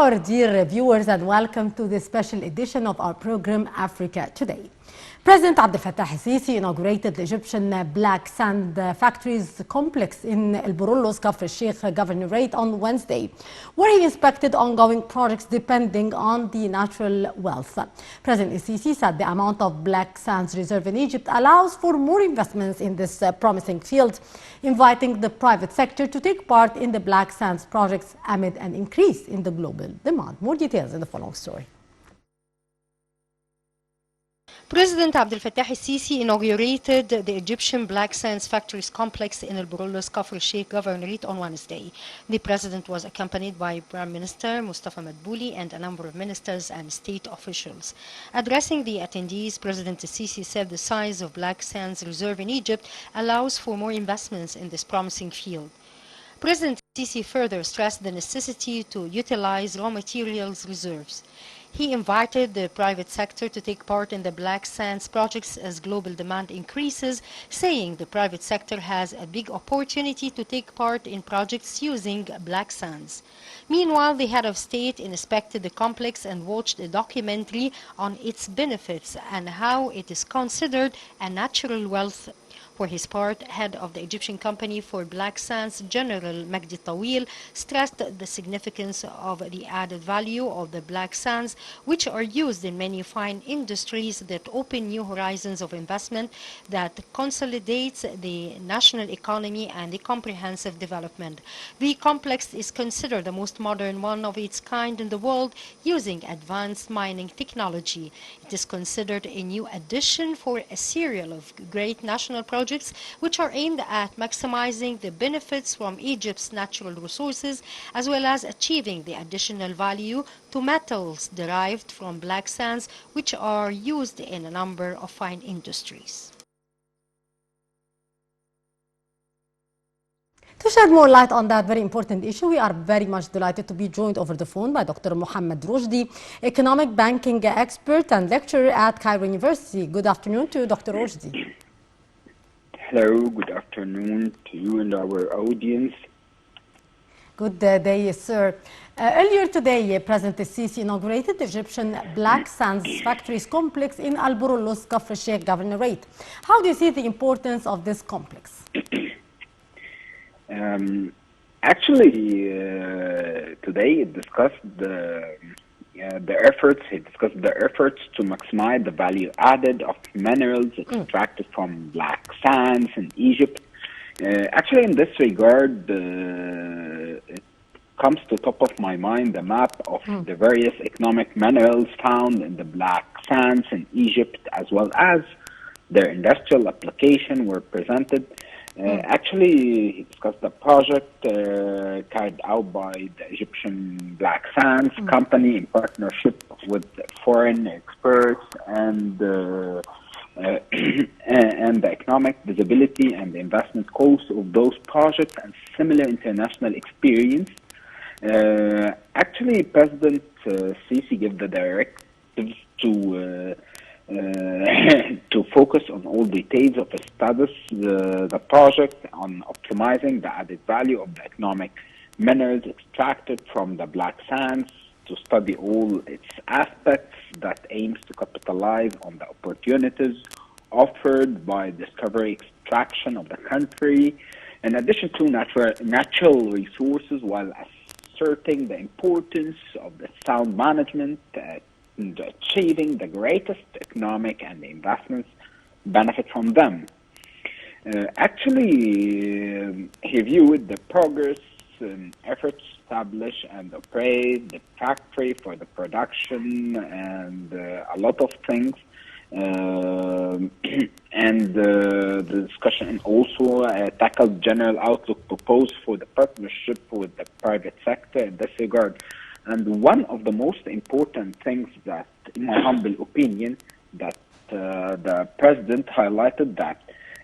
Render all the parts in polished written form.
our dear viewers, and welcome to this special edition of our program Africa Today. President Abdel Fattah al-Sisi inaugurated the Egyptian Black Sand Factories complex in El Burulus, Kafr Sheikh Governorate on Wednesday, where he inspected ongoing projects depending on the natural wealth. President al-Sisi said the amount of black sands reserve in Egypt allows for more investments in this promising field, inviting the private sector to take part in the black sands projects amid an increase in the global demand. More details in the following story. President Abdel Fattah al-Sisi inaugurated the Egyptian Black Sands Factories complex in El Burulus, Kafr Sheikh Governorate on Wednesday. The president was accompanied by Prime Minister Mustafa Madbouli and a number of ministers and state officials. Addressing the attendees, President al-Sisi said the size of black sands reserve in Egypt allows for more investments in this promising field. President al-Sisi further stressed the necessity to utilize raw materials reserves. He invited the private sector to take part in the black sands projects as global demand increases, saying the private sector has a big opportunity to take part in projects using black sands. Meanwhile, the head of state inspected the complex and watched a documentary on its benefits and how it is considered a natural wealth. For his part, head of the Egyptian Company for Black Sands, General Magdi Tawil, stressed the significance of the added value of the black sands, which are used in many fine industries that open new horizons of investment that consolidates the national economy and the comprehensive development. The complex is considered the most modern one of its kind in the world, using advanced mining technology. It is considered a new addition for a serial of great national projects which are aimed at maximizing the benefits from Egypt's natural resources, as well as achieving the additional value to metals derived from black sands, which are used in a number of fine industries. To shed more light on that very important issue, we are very much delighted to be joined over the phone by Dr. Mohamed Roshdy, economic banking expert and lecturer at Cairo University. Good afternoon to Dr. Roshdy. Hello, good afternoon to you and our audience. Good day, sir. Earlier today, President al-Sisi inaugurated the Egyptian Black Sands Factories complex in Al Burulus, Kafr Sheikh Governorate. How do you see the importance of this complex? Actually, today it discussed he discussed the efforts to maximize the value added of minerals extracted from black sands in Egypt. Actually, in this regard, it comes to top of my mind the map of the various economic minerals found in the black sands in Egypt, as well as their industrial application were presented. Actually, he discussed the project carried out by the Egyptian Black Sands Company in partnership with foreign experts and the economic visibility and the investment cost of those projects and similar international experience. Actually, President Sisi gave the directives to focus on all details of the status, the project, on optimizing the added value of the economic minerals extracted from the black sands, to study all its aspects that aims to capitalize on the opportunities offered by discovery extraction of the country, in addition to natural resources, while asserting the importance of the sound management and achieving the greatest economic and investments benefit from them. Actually, he viewed the progress and efforts to establish and operate the factory for the production and a lot of things. And the discussion and also tackled general outlook proposed for the partnership with the private sector in this regard. And one of the most important things that, in my humble opinion, that the president highlighted that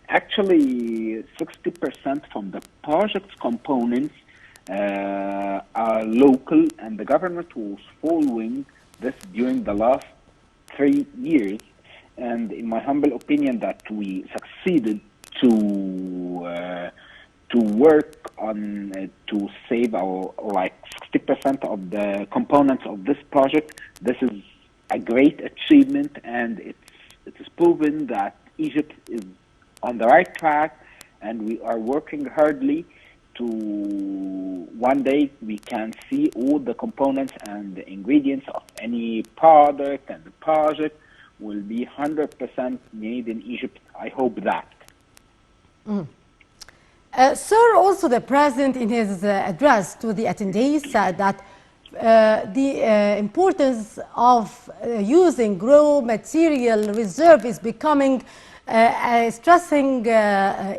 actually 60% from the project's components are local, and the government was following this during the last 3 years. And in my humble opinion, that we succeeded to to work on to save our like 60% of the components of this project. This is a great achievement, and it is proven that Egypt is on the right track, and we are working hardly to one day we can see all the components and the ingredients of any product, and the project will be 100% made in Egypt. I hope that. Sir, also the President in his address to the attendees said that the importance of using raw material reserve is becoming a stressing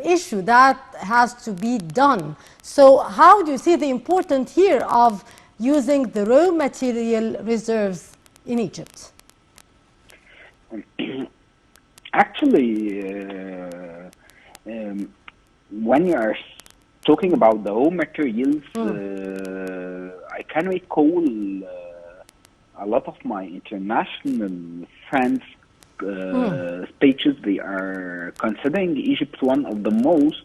issue that has to be done. So how do you see the importance here of using the raw material reserves in Egypt? Actually, when you are talking about the raw materials, I can recall a lot of my international friends' speeches. They are considering Egypt one of the most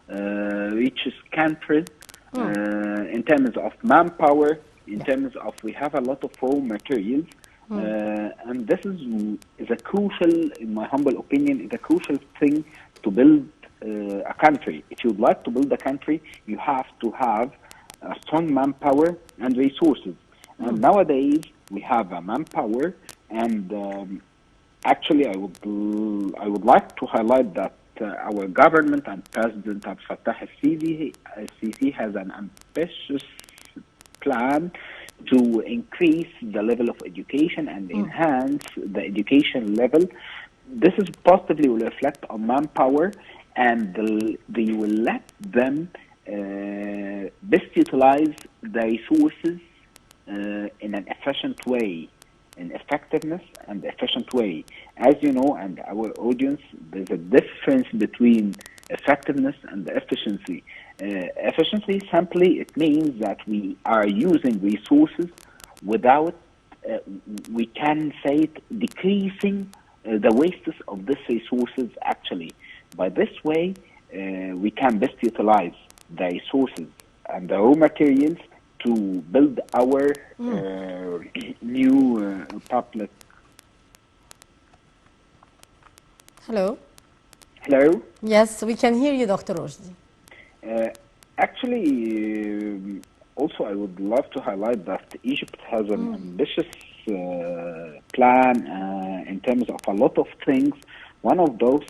richest countries in terms of manpower, in terms of we have a lot of raw materials. And this is a crucial, in my humble opinion, is a crucial thing to build a country. If you'd like to build a country, you have to have a strong manpower and resources. And nowadays we have a manpower, and actually I would like to highlight that our government and President Abdel Fattah al-Sisi has an ambitious plan to increase the level of education and enhance the education level. This is positively will reflect on manpower, and they will let them best utilize the resources in an efficient way, in effectiveness and efficient way. As you know, and our audience, there's a difference between effectiveness and efficiency. Efficiency, simply, it means that we are using resources without, we can say it, decreasing the wastes of these resources actually. By this way, we can best utilize the resources and the raw materials to build our new public. Hello? Hello? Yes, we can hear you, Dr. Roshdy. Actually, also I would love to highlight that Egypt has an ambitious plan in terms of a lot of things. One of those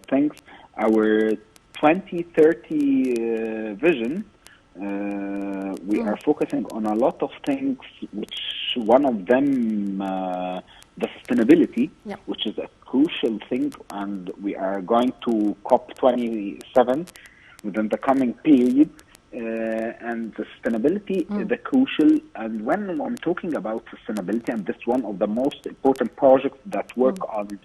things, our 2030 vision, we are focusing on a lot of things, which one of them, the sustainability, which is a crucial thing, and we are going to COP27 within the coming period, and sustainability is a crucial. And when I'm talking about sustainability, and this is one of the most important projects that work on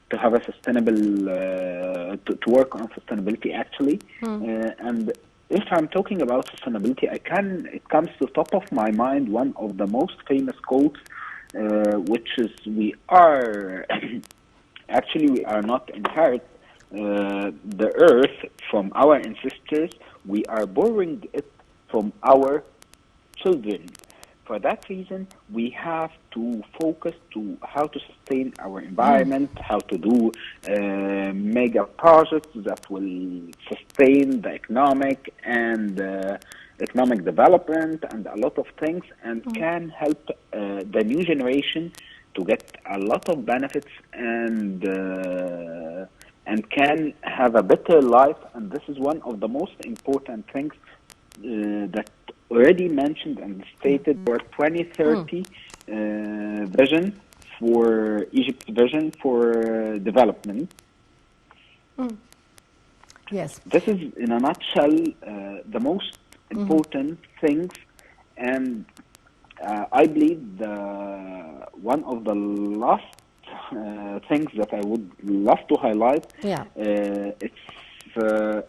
to have a sustainable, to work on sustainability actually, and if I'm talking about sustainability, it comes to the top of my mind one of the most famous quotes, which is, we are not inherit the earth from our ancestors, we are borrowing it from our children. For that reason, we have to focus to how to sustain our environment, how to do mega projects that will sustain the economic and economic development and a lot of things, and can help the new generation to get a lot of benefits and can have a better life. And this is one of the most important things that already mentioned and stated for 2030 vision for Egypt's vision for development. Yes. This is, in a nutshell, the most important things, and I believe one of the last things that I would love to highlight, it's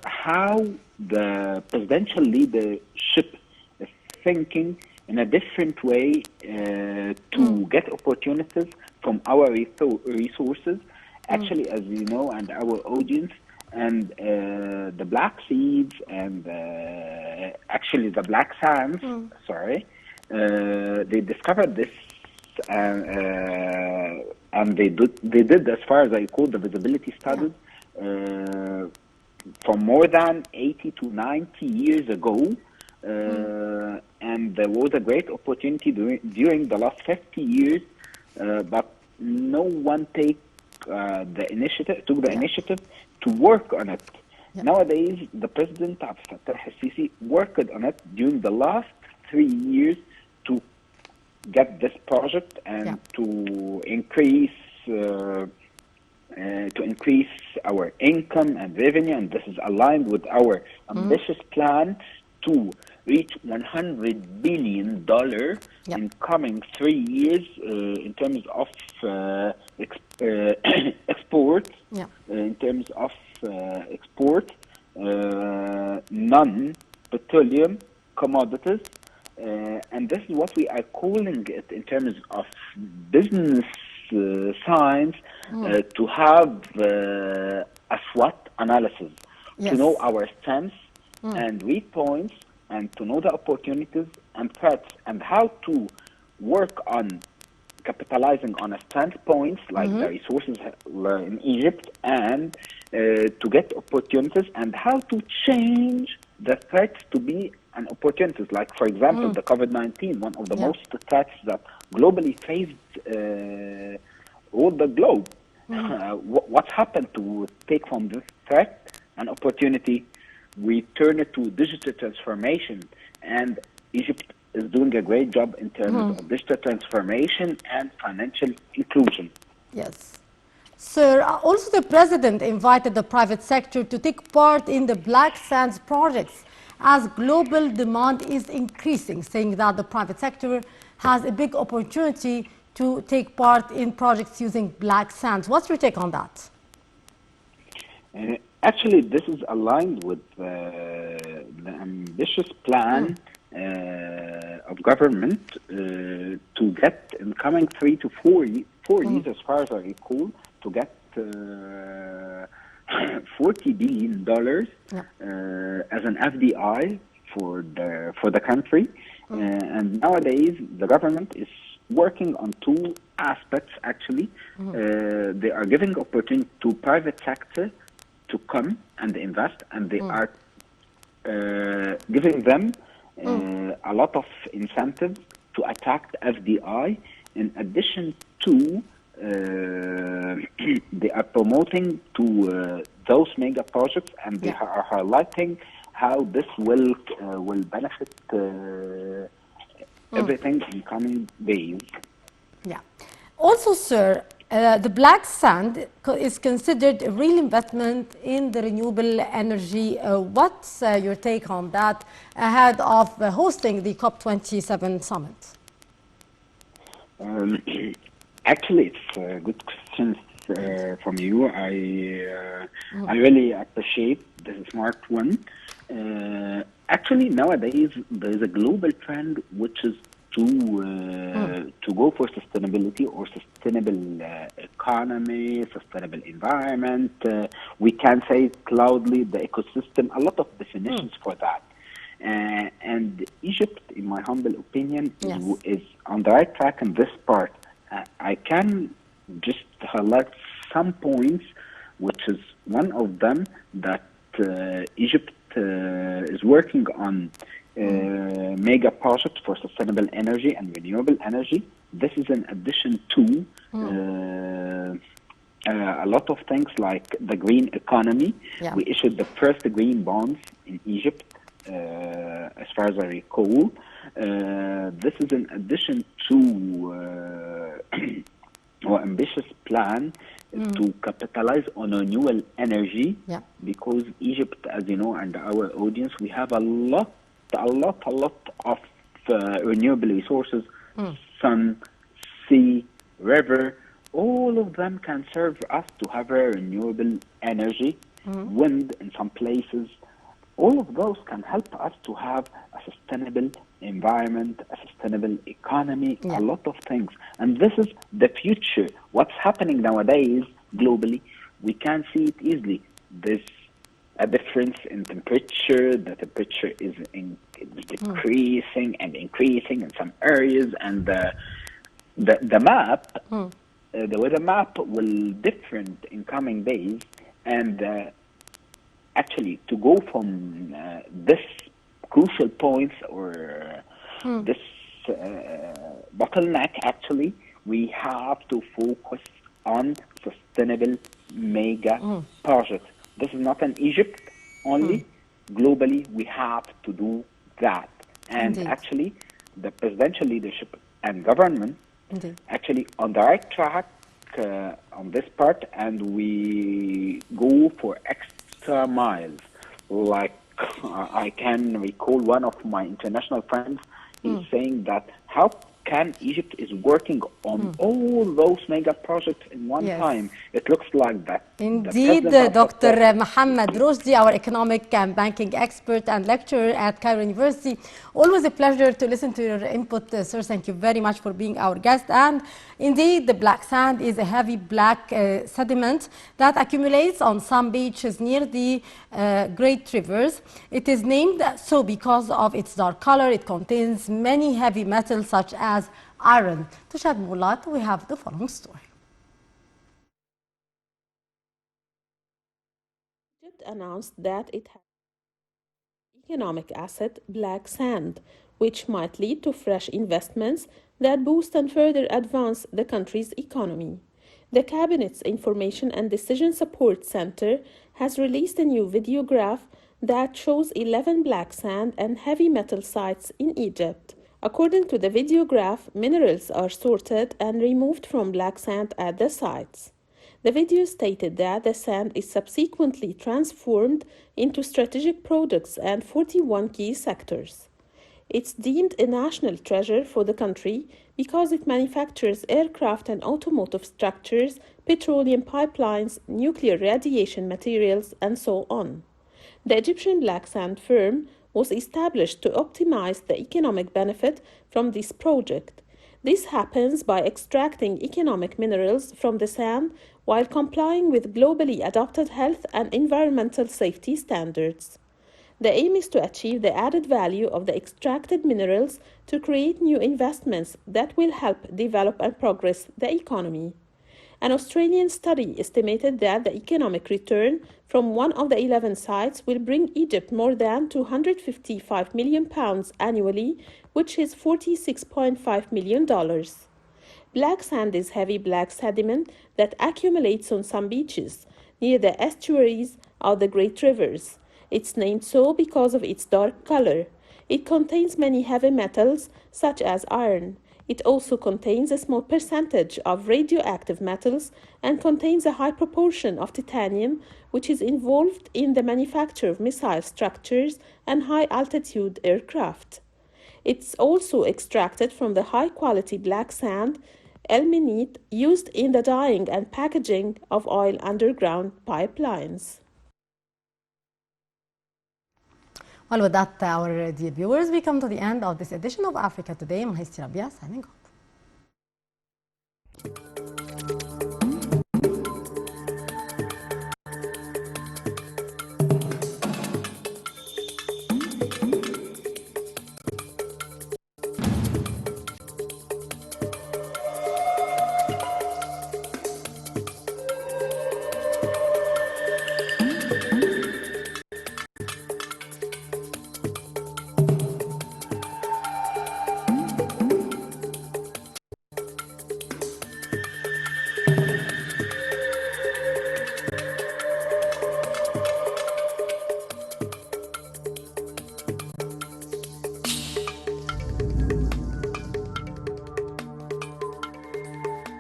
how the presidential leadership is thinking in a different way to get opportunities from our resources. Actually, as you know, and our audience, and the black seeds and actually the black sands, sorry, they discovered this and they did, as far as I recall, the visibility studies from more than 80 to 90 years ago. And there was a great opportunity during the last 50 years, but no one took the initiative to work on it. Nowadays, the President Abdel Fattah al-Sisi worked on it during the last 3 years to get this project and to increase our income and revenue, and this is aligned with our ambitious plan to reach $100 billion in coming 3 years in terms of export. In terms of export, non-petroleum commodities, and this is what we are calling it in terms of business science, to have a SWOT analysis, to know our strengths and weak points, and to know the opportunities and threats, and how to work on capitalizing on a strength points like the resources in Egypt, and to get opportunities, and how to change the threats to be an opportunities. Like, for example, the COVID-19, one of the most threats that globally faced all the globe. What happened to take from this threat an opportunity? We turn it to digital transformation, and Egypt is doing a great job in terms of digital transformation and financial inclusion. Yes. Sir, also the President invited the private sector to take part in the Black Sands projects as global demand is increasing, saying that the private sector has a big opportunity to take part in projects using Black Sands. What's your take on that? Actually, this is aligned with the ambitious plan of government to get in coming 3 to 4 years, as far as I recall, to get $40 billion as an FDI for the country. And nowadays, the government is working on 2 aspects. Actually, they are giving opportunity to private sector to come and invest, and they are giving them a lot of incentives to attract FDI. In addition to, they are promoting to those mega projects, and they are highlighting how this will benefit everything in coming days. Yeah. Also, sir, the Black Sand is considered a real investment in the renewable energy. What's your take on that ahead of hosting the COP27 summit? Actually, it's a good question from you. I really appreciate this smart one. Actually, nowadays there is a global trend which is to go for sustainability or sustainable economy, sustainable environment. We can say loudly the ecosystem, a lot of definitions for that. And Egypt, in my humble opinion, is on the right track in this part. I can just highlight some points, which is one of them that Egypt is working on mega projects for sustainable energy and renewable energy. This is in addition to a lot of things like the green economy. We issued the first green bonds in Egypt, as far as I recall. This is in addition to our ambitious plan to capitalize on renewable energy, because Egypt, as you know, and our audience, we have a lot of renewable resources, sun, sea, river. All of them can serve us to have a renewable energy, wind in some places. All of those can help us to have a sustainable environment, a sustainable economy, a lot of things. And this is the future. What's happening nowadays globally, we can see it easily. This a difference in temperature. The temperature is decreasing and increasing in some areas, and the map, the weather map will different in coming days, and actually to go from this crucial points or this bottleneck, actually we have to focus on sustainable mega projects. This is not an Egypt only. Globally, we have to do that. And Indeed. actually, the presidential leadership and government Indeed. actually on the right track on this part, and we go for extra miles. Like I can recall one of my international friends is saying that how can Egypt is working on all those mega projects in one time. It looks like that. Indeed, Dr. Mohamed Roshdy, our economic and banking expert and lecturer at Cairo University. Always a pleasure to listen to your input, sir. Thank you very much for being our guest. And indeed, the black sand is a heavy black sediment that accumulates on some beaches near the great rivers. It is named so because of its dark color. It contains many heavy metals such as iron. To shed more light, we have the following story. Egypt announced that it has economic asset black sand, which might lead to fresh investments that boost and further advance the country's economy. The Cabinet's Information and Decision Support Center has released a new video graph that shows 11 black sand and heavy metal sites in Egypt. According to the video graph, minerals are sorted and removed from black sand at the sites. The video stated that the sand is subsequently transformed into strategic products and 41 key sectors. It's deemed a national treasure for the country because it manufactures aircraft and automotive structures, petroleum pipelines, nuclear radiation materials, and so on. The Egyptian black sand firm was established to optimize the economic benefit from this project. This happens by extracting economic minerals from the sand while complying with globally adopted health and environmental safety standards. The aim is to achieve the added value of the extracted minerals to create new investments that will help develop and progress the economy. An Australian study estimated that the economic return from one of the 11 sites will bring Egypt more than £255 million annually, which is $46.5 million. Black sand is heavy black sediment that accumulates on some beaches near the estuaries of the great rivers. It's named so because of its dark color. It contains many heavy metals such as iron. It also contains a small percentage of radioactive metals and contains a high proportion of titanium, which is involved in the manufacture of missile structures and high-altitude aircraft. It's also extracted from the high-quality black sand, ilmenite, used in the dyeing and packaging of oil underground pipelines. Well, with that, our dear viewers, we come to the end of this edition of Africa Today. I'm Roshdy signing off.